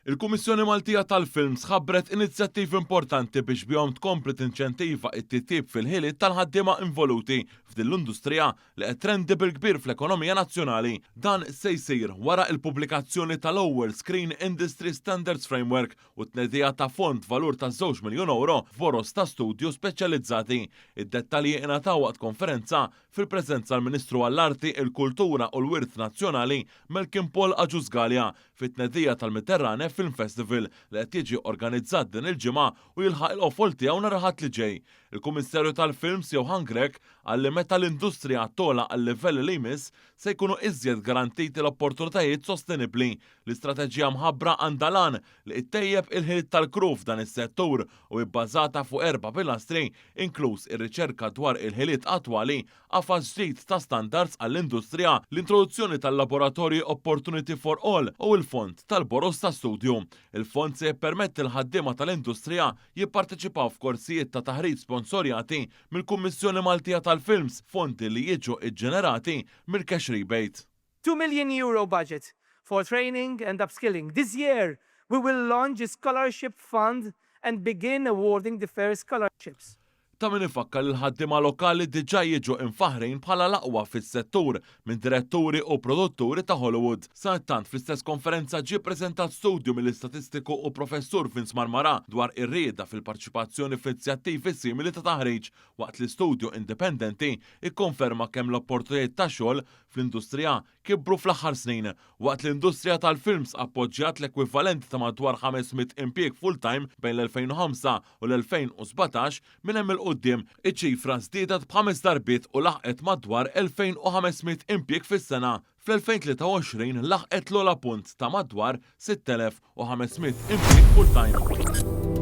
Il-Kummissjoni Maltija tal-Films ħabbret inizjattivi importanti biex bihom tkompli tinċentiva t-titjib fil-ħiliet tal-ħaddiema involuti f'din l-industrija li qed trendi bil-kbir fl-ekonomija nazzjonali. Dan se jsir wara l-pubblikazzjoni tal-ewwel Screen Industry Standards Framework u t-tnedija ta' fond valur ta' €2 miljun f'boros ta' studju speċjalizzati. Id-dettalji ingħataw waqt konferenza fil-preżenza l-Ministru għall-Arti, il-Kultura u l-Wirt Nazzjonali Melkin Paul Aġużgalja fit-tnedija tal-Mediterrane Film Festival li qed jiġi organizzat din il-ġimgħa u jilħaq il-qofol tiegħu nhar il-Ħadd li ġej. Il-Kummissarju tal-Films Johan Grek qal li meta l-industrija tola għal livell li jmiss se jkunu iżjed garantiti l-opportunitajiet sostenibbli. L-istrateġija mħabbra għandha lan li ttejjeb il-ħiliet tal-kru f'dan is-settur u bbażata fuq 4 pilastri, inkluż ir-riċerka dwar il-ħiliet attwali, qafas ġdid ta' standards għall-industrija, l-introduzzjoni tal-laboratorji Opportunity for All u l-fond tal-boros ta' studju. Il-fond se jippermetti l-ħaddiema tal-industrija jipparteċipaw f'korsijiet ta' taħriġ sponsorjati mill-Kummissjoni Maltija tal-Films, fondi li jiġu iġġenerati mill-cash rebate. €2 million budget for training and upskilling. This year, we will launch a scholarship fund and begin awarding the first scholarships. Ta' min ifakkar il-ħaddiema lokali diġà jiġu infaħrin bħala l-aqwa fis-settur minn diretturi u produtturi ta' Hollywood. Sattant fl-istess konferenza ġie ppreżentat studju mill-istatistiku u professur Vince Marmara dwar ir-rieda fil-parċipazzjoni f'inizjattivi simili ta' taħriġ waqt li studju indipendenti ikkonferma kemm l-opportunitajiet ta' xogħol fl-industrija kibru fl-aħħar snin waqt l-industrija tal-films appoġġjat l-ekwivalent ta' madwar 500 impjieg full-time bejn l-2005 u l-2017 minn hemm il-qudiem iċ-ċifra żdiedet b'5 darbiet u laħqet madwar 2500 impjieg fis-sena. Fl-2023 laħqet l-ogħla punt ta' madwar 6500 impjieg full-time.